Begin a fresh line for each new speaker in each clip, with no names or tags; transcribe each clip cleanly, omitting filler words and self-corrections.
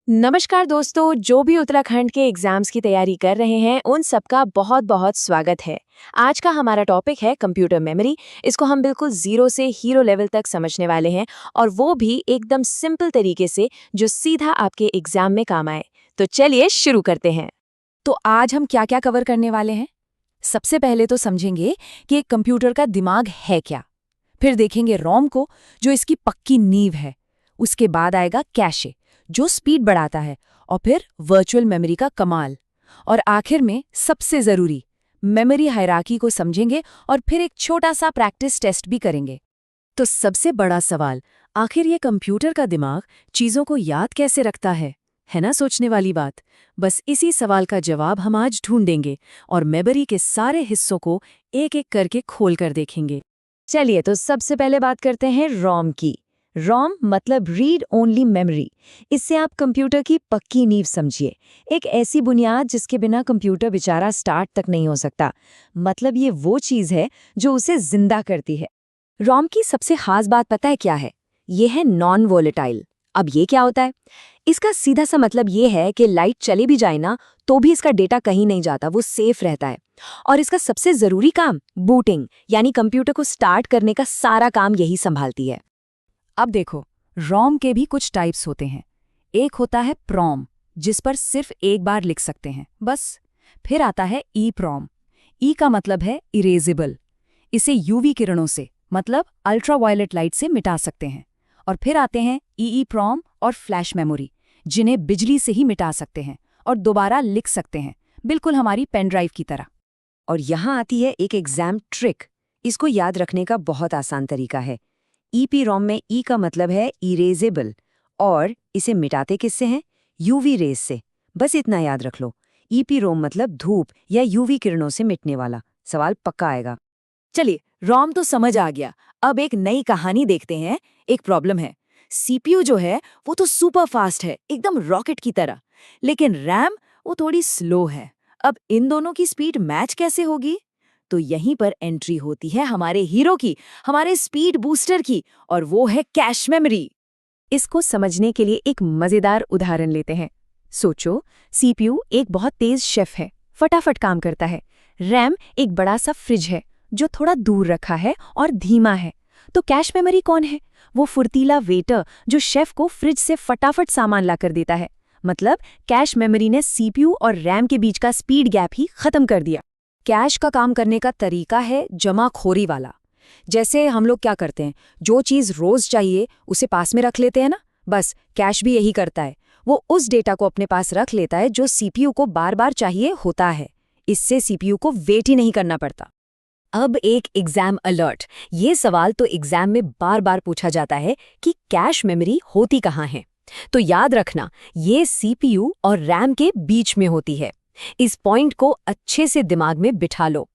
नमस्कार दोस्तों, जो भी उत्तराखंड के एग्जाम्स की तैयारी कर रहे हैं उन सबका बहुत बहुत स्वागत है। आज का हमारा टॉपिक है कंप्यूटर मेमोरी। इसको हम बिल्कुल जीरो से हीरो लेवल तक समझने वाले हैं, और वो भी एकदम सिंपल तरीके से जो सीधा आपके एग्जाम में काम आए। तो चलिए शुरू करते हैं।
तो आज हम क्या क्या कवर करने वाले हैं। सबसे पहले तो समझेंगे कि एक कंप्यूटर का दिमाग है क्या। फिर देखेंगे रोम को, जो इसकी पक्की नींव है। उसके बाद आएगा कैशे, जो स्पीड बढ़ाता है, और फिर वर्चुअल मेमोरी का कमाल। और आखिर में सबसे जरूरी मेमोरी हायरार्की को समझेंगे, और फिर एक छोटा सा प्रैक्टिस टेस्ट भी करेंगे। तो सबसे बड़ा सवाल, आखिर ये कंप्यूटर का दिमाग चीजों को याद कैसे रखता है ना सोचने वाली बात। बस इसी सवाल का जवाब हम आज ढूंढेंगे और मेमोरी के सारे हिस्सों को एक एक करके खोल कर देखेंगे।
चलिए, तो सबसे पहले बात करते हैं रोम की। रोम मतलब रीड ओनली मेमोरी। इससे आप कंप्यूटर की पक्की नींव समझिए। एक ऐसी बुनियाद जिसके बिना कंप्यूटर बेचारा स्टार्ट तक नहीं हो सकता। मतलब ये वो चीज़ है जो उसे जिंदा करती है।
रोम की सबसे खास बात पता है क्या है? ये है नॉन वोलेटाइल। अब ये क्या होता है? इसका सीधा सा मतलब ये है कि लाइट चले भी जाए ना, तो भी इसका डेटा कहीं नहीं जाता, वो सेफ रहता है। और इसका सबसे जरूरी काम बूटिंग, यानी कंप्यूटर को स्टार्ट करने का सारा काम यही संभालती है। अब देखो, रोम के भी कुछ टाइप्स होते हैं। एक होता है प्रोम, जिस पर सिर्फ एक बार लिख सकते हैं बस। फिर आता है ई प्रोम। ई का मतलब है इरेजेबल। इसे यूवी किरणों से, मतलब अल्ट्रावायलेट लाइट से मिटा सकते हैं। और फिर आते हैं ई प्रोम और फ्लैश मेमोरी, जिन्हें बिजली से ही मिटा सकते हैं और दोबारा लिख सकते हैं, बिल्कुल हमारी पेन ड्राइव की तरह।
और यहाँ आती है एक एग्जाम ट्रिक। इसको याद रखने का बहुत आसान तरीका है। ईपीरोम में ई का मतलब है इरेजेबल, और इसे मिटाते किससे हैं? यूवी रेज से। बस इतना याद रख लो। ईपीरोम मतलब धूप या यूवी किरणों से मिटने वाला। सवाल पक्का आएगा।
चलिए, रोम तो समझ आ गया। अब एक नई कहानी देखते हैं। एक प्रॉब्लम है। सीपीयू जो है वो तो सुपर फास्ट है, एकदम रॉकेट की तरह, लेकिन रैम वो थोड़ी स्लो है। अब इन दोनों की स्पीड मैच कैसे होगी? तो यहीं पर एंट्री होती है हमारे हीरो की, हमारे स्पीड बूस्टर की, और वो है कैश मेमोरी।
इसको समझने के लिए एक मजेदार उदाहरण लेते हैं। सोचो, सीपीयू एक बहुत तेज शेफ है, फटाफट काम करता है। रैम एक बड़ा सा फ्रिज है जो थोड़ा दूर रखा है और धीमा है। तो कैश मेमोरी कौन है? वो फुर्तीला वेटर जो शेफ को फ्रिज से फटाफट सामान लाकर देता है। मतलब कैश मेमोरी ने सीपीयू और रैम के बीच का स्पीड गैप ही खत्म कर दिया। कैश का काम करने का तरीका है जमाखोरी वाला। जैसे हम लोग क्या करते हैं, जो चीज़ रोज चाहिए उसे पास में रख लेते हैं ना, बस कैश भी यही करता है। वो उस डेटा को अपने पास रख लेता है जो सीपीयू को बार बार चाहिए होता है। इससे सीपीयू को वेट ही नहीं करना पड़ता। अब एक एग्जाम अलर्ट। ये सवाल तो एग्जाम में बार बार पूछा जाता है कि कैश मेमोरी होती कहाँ है। तो याद रखना, ये सीपीयू और रैम के बीच में होती है। इस पॉइंट को अच्छे से दिमाग में बिठा लो।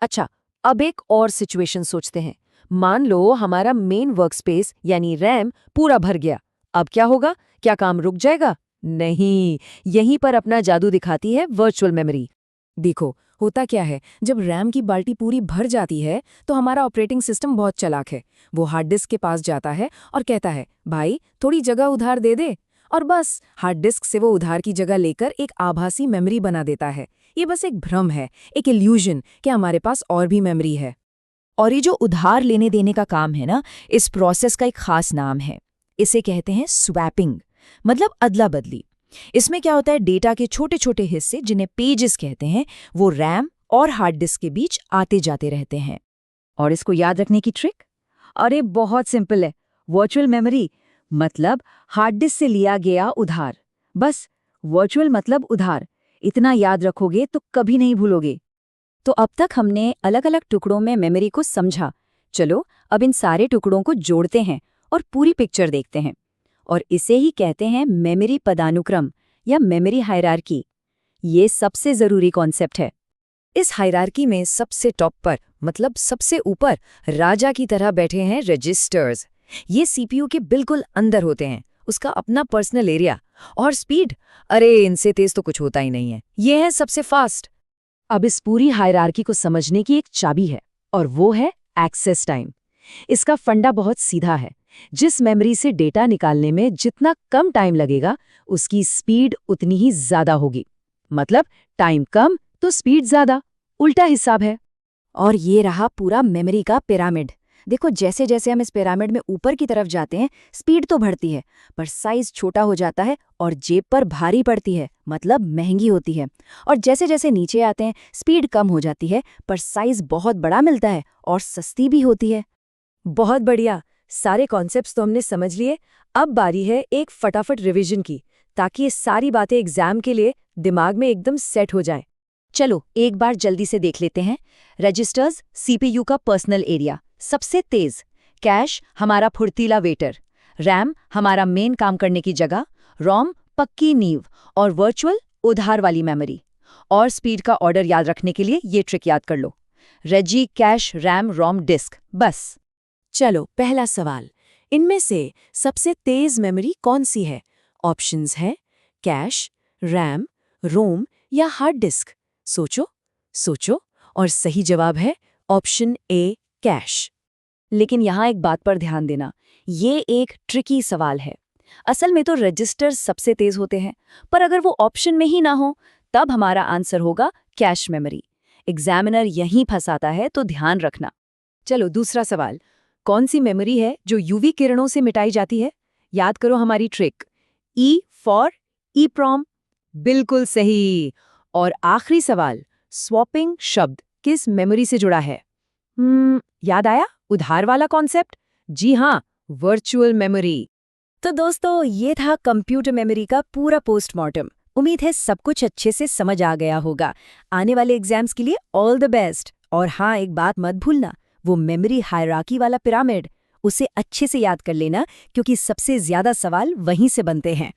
अच्छा, अब एक और सिचुएशन सोचते हैं। मान लो हमारा मेन वर्कस्पेस यानी रैम पूरा भर गया। अब क्या होगा? क्या काम रुक जाएगा? नहीं, यहीं पर अपना जादू दिखाती है वर्चुअल मेमोरी। देखो, होता क्या है, जब रैम की बाल्टी पूरी भर जाती है तो हमारा ऑपरेटिंग सिस्टम बहुत चालाक है। वो हार्ड डिस्क के पास जाता है और कहता है, भाई थोड़ी जगह उधार दे दे। और बस हार्ड डिस्क से वो उधार की जगह लेकर एक आभासी मेमोरी बना देता है। ये बस एक भ्रम है, एक इल्यूजन कि हमारे पास और भी मेमोरी है। और ये जो उधार लेने देने का काम है ना, इस प्रोसेस का एक खास नाम है। इसे कहते हैं स्वैपिंग, मतलब अदला बदली। इसमें क्या होता है, डेटा के छोटे छोटे हिस्से, जिन्हें पेजेस कहते हैं, वो रैम और हार्ड डिस्क के बीच आते जाते रहते हैं। और इसको याद रखने की ट्रिक? अरे बहुत सिंपल है। वर्चुअल मेमोरी मतलब हार्ड डिस्क से लिया गया उधार। बस वर्चुअल मतलब उधार। इतना याद रखोगे तो कभी नहीं भूलोगे। तो अब तक हमने अलग अलग टुकड़ों में मेमोरी को समझा। चलो अब इन सारे टुकड़ों को जोड़ते हैं और पूरी पिक्चर देखते हैं। और इसे ही कहते हैं मेमोरी पदानुक्रम या मेमोरी हायरार्की। ये सबसे जरूरी कॉन्सेप्ट है। इस हायरार्की में सबसे टॉप पर, मतलब सबसे ऊपर, राजा की तरह बैठे हैं रजिस्टर्स। ये सीपीयू के बिल्कुल अंदर होते हैं, उसका अपना पर्सनल एरिया। और स्पीड, अरे इनसे तेज तो कुछ होता ही नहीं है। ये है सबसे फास्ट। अब इस पूरी हायरार्की को समझने की एक चाबी है, और वो है एक्सेस टाइम। इसका फंडा बहुत सीधा है।
जिस मेमोरी से डेटा निकालने में जितना कम टाइम लगेगा, उसकी स्पीड उतनी ही ज्यादा होगी। मतलब टाइम कम तो स्पीड ज्यादा, उल्टा हिसाब है।
और ये रहा पूरा मेमोरी का पिरामिड। देखो, जैसे जैसे हम इस पिरामिड में ऊपर की तरफ जाते हैं, स्पीड तो बढ़ती है, पर साइज छोटा हो जाता है और जेब पर भारी पड़ती है, मतलब महंगी होती है। और जैसे जैसे नीचे आते हैं, स्पीड कम हो जाती है, पर साइज बहुत बड़ा मिलता है और सस्ती भी होती है।
बहुत बढ़िया, सारे कॉन्सेप्ट्स तो हमने समझ लिए। अब बारी है एक फटाफट रिवीजन की, ताकि ये सारी बातें एग्जाम के लिए दिमाग में एकदम सेट हो जाएं।
चलो एक बार जल्दी से देख लेते हैं। रजिस्टर्स सीपीयू का पर्सनल एरिया, सबसे तेज। कैश हमारा फुर्तीला वेटर। रैम हमारा मेन काम करने की जगह। रोम पक्की नींव। और वर्चुअल उधार वाली मेमोरी। और स्पीड का ऑर्डर याद रखने के लिए ये ट्रिक याद कर लो। रेजी, कैश, रैम, रोम, डिस्क, बस।
चलो पहला सवाल, इनमें से सबसे तेज मेमोरी कौन सी है? ऑप्शंस हैं कैश, रैम, रोम या हार्ड डिस्क। सोचो सोचो, और सही जवाब है ऑप्शन ए, कैश।
लेकिन यहाँ एक बात पर ध्यान देना, ये एक ट्रिकी सवाल है। असल में तो रजिस्टर सबसे तेज होते हैं, पर अगर वो ऑप्शन में ही ना हो, तब हमारा आंसर होगा कैश मेमोरी। एग्जामिनर यहीं फंसाता है, तो ध्यान रखना।
चलो दूसरा सवाल, कौन सी मेमोरी है जो यूवी किरणों से मिटाई जाती है? याद करो हमारी ट्रिक। E for EPROM. बिल्कुल सही। और आखिरी सवाल, स्वैपिंग शब्द किस मेमोरी से जुड़ा है? याद आया उधार वाला कॉन्सेप्ट? जी हाँ, वर्चुअल मेमोरी।
तो दोस्तों, ये था कंप्यूटर मेमोरी का पूरा पोस्टमार्टम। उम्मीद है सब कुछ अच्छे से समझ आ गया होगा। आने वाले एग्जाम्स के लिए ऑल द बेस्ट। और हाँ, एक बात मत भूलना, वो मेमोरी हायरार्की वाला पिरामिड, उसे अच्छे से याद कर लेना, क्योंकि सबसे ज्यादा सवाल वहीं से बनते हैं।